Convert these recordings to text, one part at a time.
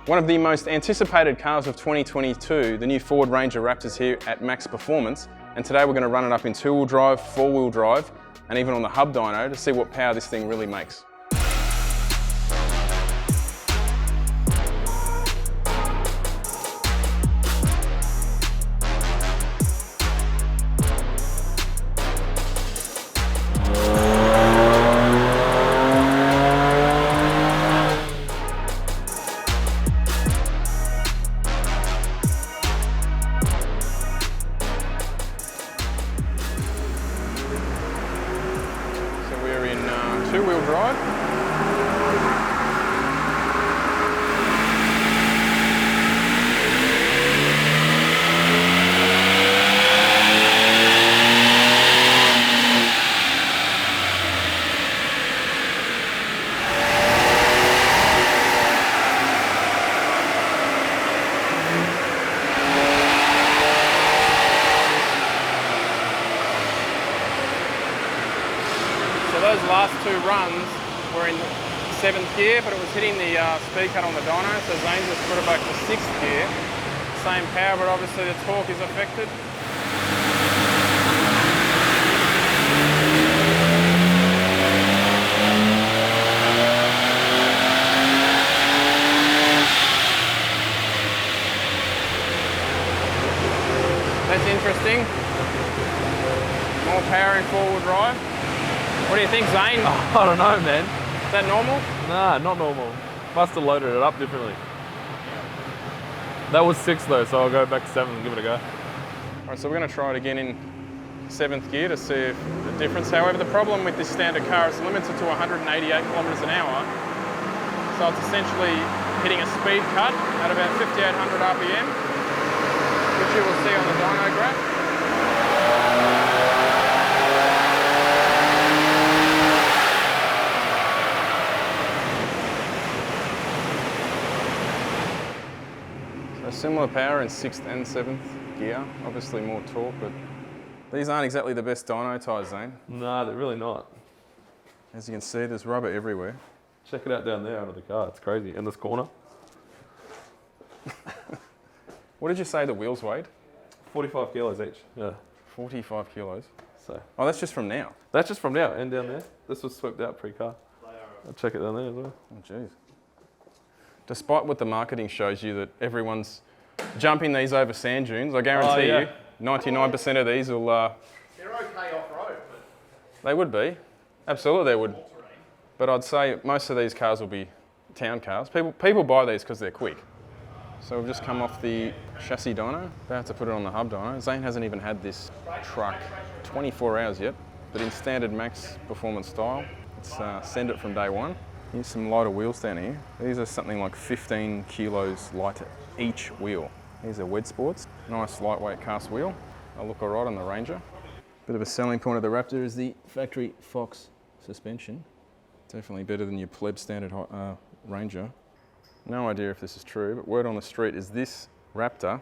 One of the most anticipated cars of 2022, the new Ford Ranger Raptor's here at Maxx Performance, and today we're going to run it up in two-wheel drive, four-wheel drive, and even on the hub dyno to see what power this thing really makes. Two-wheel drive. So those last two runs were in 7th gear, but it was hitting the speed cut on the dyno, so Zane's just put it back to 6th gear. Same power, but obviously the torque is affected. That's interesting. More power in four-wheel drive. What do you think, Zane? Oh, I don't know, man. Is that normal? Nah, not normal. Must have loaded it up differently. That was 6 though, so I'll go back to 7 and give it a go. All right, so we're going to try it again in 7th gear to see if the difference. However, the problem with this standard car is limited to 188 kilometres an hour. So it's essentially hitting a speed cut at about 5,800 RPM, which you will see on the dyno graph. Similar power in 6th and 7th gear, obviously more torque, but these aren't exactly the best dyno tyres, Zane. Nah, they're really not. As you can see, there's rubber everywhere. Check it out down there under the car, it's crazy. In this corner. What did you say the wheels weighed? 45 kilos each, yeah. 45 kilos? So. Oh, that's just from now? That's just from now, and down there. This was swept out pre-car. I'll check it down there as well. Oh, jeez. Despite what the marketing shows you that everyone's jumping these over sand dunes, I guarantee you, 99% of these will... They're okay off-road, but... They would be. Absolutely they would. But I'd say most of these cars will be town cars. People buy these because they're quick. So we've just come off the chassis dyno, about to put it on the hub dyno. Zane hasn't even had this truck 24 hours yet, but in standard Maxx Performance style, it's send it from day one. Here's some lighter wheels down here. These are something like 15 kilos lighter each wheel. These are Wed Sports. Nice lightweight cast wheel. They'll look all right on the Ranger. Bit of a selling point of the Raptor is the factory Fox suspension. Definitely better than your pleb standard Ranger. No idea if this is true, but word on the street is this Raptor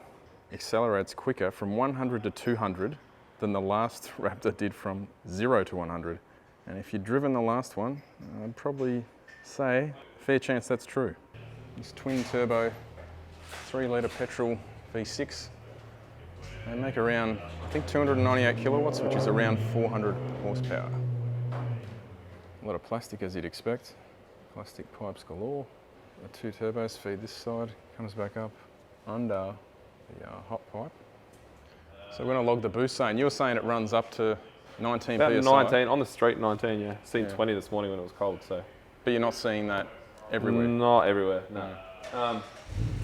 accelerates quicker from 100 to 200 than the last Raptor did from 0 to 100. And if you'd driven the last one, I'd probably say fair chance that's true. This twin turbo 3-litre petrol V6, they make around, I think 298 kilowatts, which is around 400 horsepower. A lot of plastic as you'd expect. Plastic pipes galore. The two turbos feed this side, comes back up under the hot pipe. So we're going to log the boost, saying, you were saying it runs up to 19 About PSI. 19, on the street 19, yeah. Seen 20 this morning when it was cold, so. But you're not seeing that everywhere? Not everywhere, no.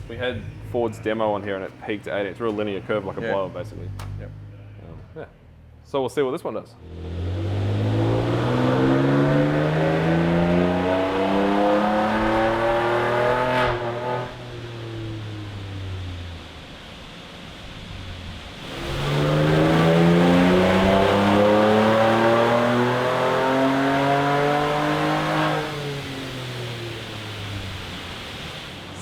We had Ford's demo on here and it peaked at 80. It's a real linear curve, like a blower, basically. Yep. Yeah. So we'll see what this one does.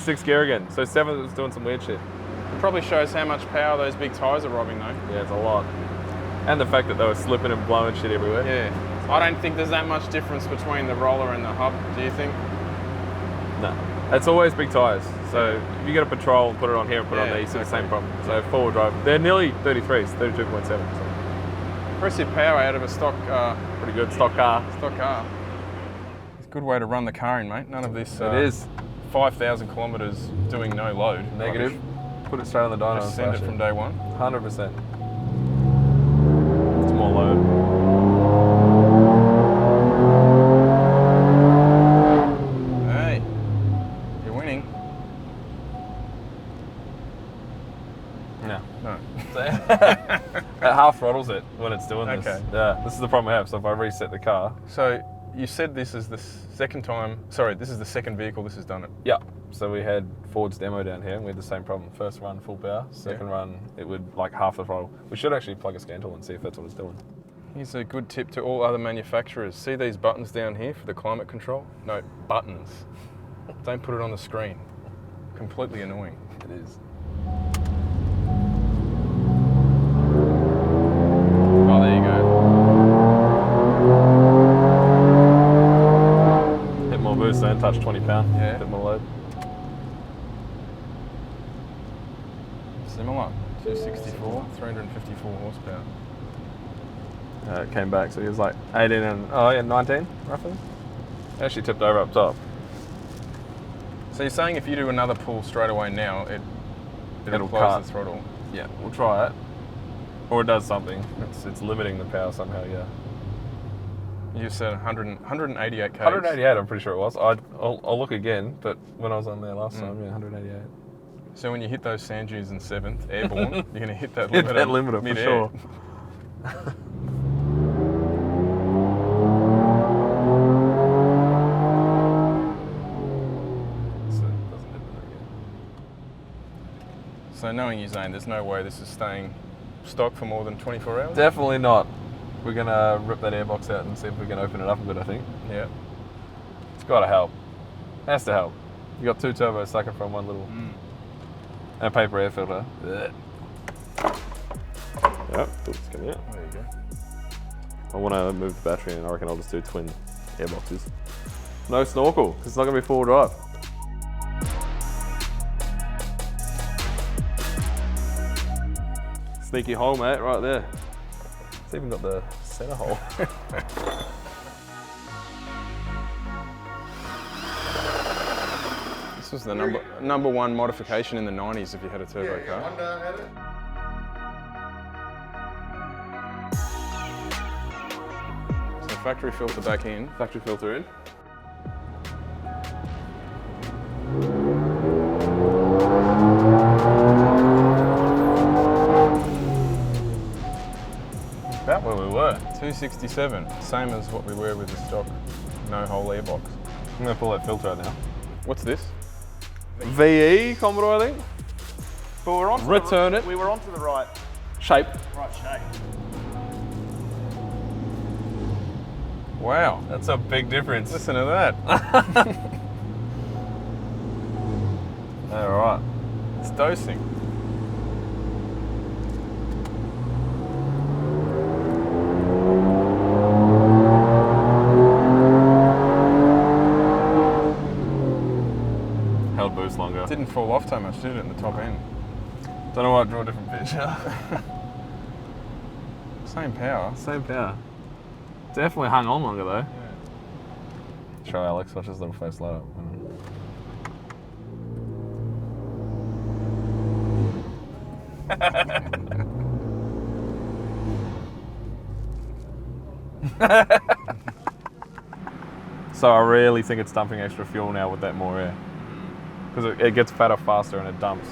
Sixth gear again. So 7th was doing some weird shit. It probably shows how much power those big tyres are robbing though. Yeah, it's a lot. And the fact that they were slipping and blowing shit everywhere. Yeah. I don't think there's that much difference between the roller and the hub, do you think? No. It's always big tyres. So if you get a Patrol and put it on here and put it on there, you see the same problem. So four-wheel drive, they're nearly 33s, 32.7. So. Impressive power out of a stock Pretty good stock car. Stock car. It's a good way to run the car in, mate. None of this. It is 5,000 kilometres doing no load. negative. Rubbish. Put it straight on the dyno. Just send it from day one. 100%. It's more load. Hey, you're winning. No. No. It half throttles it when it's doing this. Okay. Yeah, this is the problem I have. So if I reset the car. So you said this is the second time. Sorry, this is the second vehicle this has done it. Yeah. So we had Ford's demo down here and we had the same problem. First run, full power. Second run, it would like half the throttle. We should actually plug a scan tool and see if that's what it's doing. Here's a good tip to all other manufacturers. See these buttons down here for the climate control? No, buttons. Don't put it on the screen. Completely annoying. It is. Oh, there you go. Hit more boost, don't touch 20 pound. Yeah. Bit more load. Similar. 264, 354 horsepower. It came back, so he was like 18 and 19 roughly. Actually tipped over up top. So you're saying if you do another pull straight away now, it'll close cut. the throttle? Yeah, we'll try it. Or it does something. It's limiting the power somehow, yeah. You said 188 k's. 188, I'm pretty sure it was. I'll look again, but when I was on there last time, yeah, 188. So when you hit those sand dunes in 7th, airborne, you're going to hit that Hit limiter. that limiter for mid-air. sure. So knowing you, Zane, there's no way this is staying stock for more than 24 hours? Definitely not. We're gonna rip that airbox out and see if we can open it up a bit, I think. Yeah. It's gotta help. Has to help. You got two turbos sucking from one little and a paper air filter. Yep, oops, coming out. There you go. I wanna move the battery and I reckon I'll just do twin airboxes. No snorkel, 'cause it's not gonna be four-wheel drive. Sneaky hole, mate, right there. It's even got the center hole. This was the number one modification in the 90s if you had a turbo car. Honda had it. So factory filter back in. Factory filter in. About where we were. 267, same as what we were with the stock no-hole airbox. I'm gonna pull that filter out now. What's this? VE Commodore, I think. But we're on Return it. We were onto the right Shape. shape. Wow, That's a big difference. listen to that. All right. It's dosing. Held boost longer. Didn't fall off so much, did it, in the top end? Don't know why I drew a different picture. Same power. Same power. Definitely hung on longer though. Show Alex, watch his little face light up. So I really think it's dumping extra fuel now with that more air. Because it gets fatter faster and it dumps.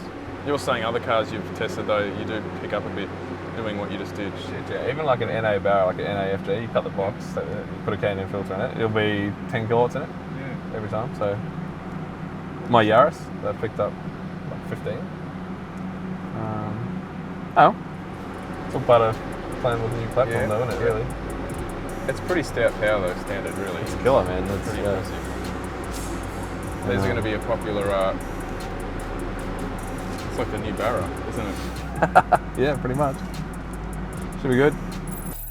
You're saying other cars you've tested though, you do pick up a bit doing what you just did. Shit, yeah. Even like an NA barrel, like an NAFG, you cut the box, so you put a K&N filter in it, it'll be 10 kilowatts in it every time. So my Yaris, that picked up like 15. It's all part of playing with the new platform though, isn't it, really? It's pretty stout power though, standard really. It's a killer, man. That's Pretty impressive. There's going to be a popular, it's like the new Barra, isn't it? Yeah, pretty much. Should be good.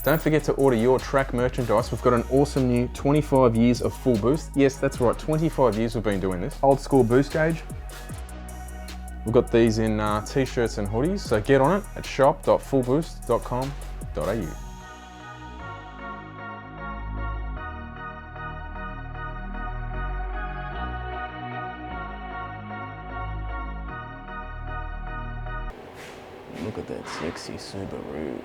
Don't forget to order your track merchandise. We've got an awesome new 25 years of full boost. Yes, that's right, 25 years we've been doing this. Old school boost gauge. We've got these in t-shirts and hoodies, so get on it at shop.fullboost.com.au. Look at that sexy Subaru.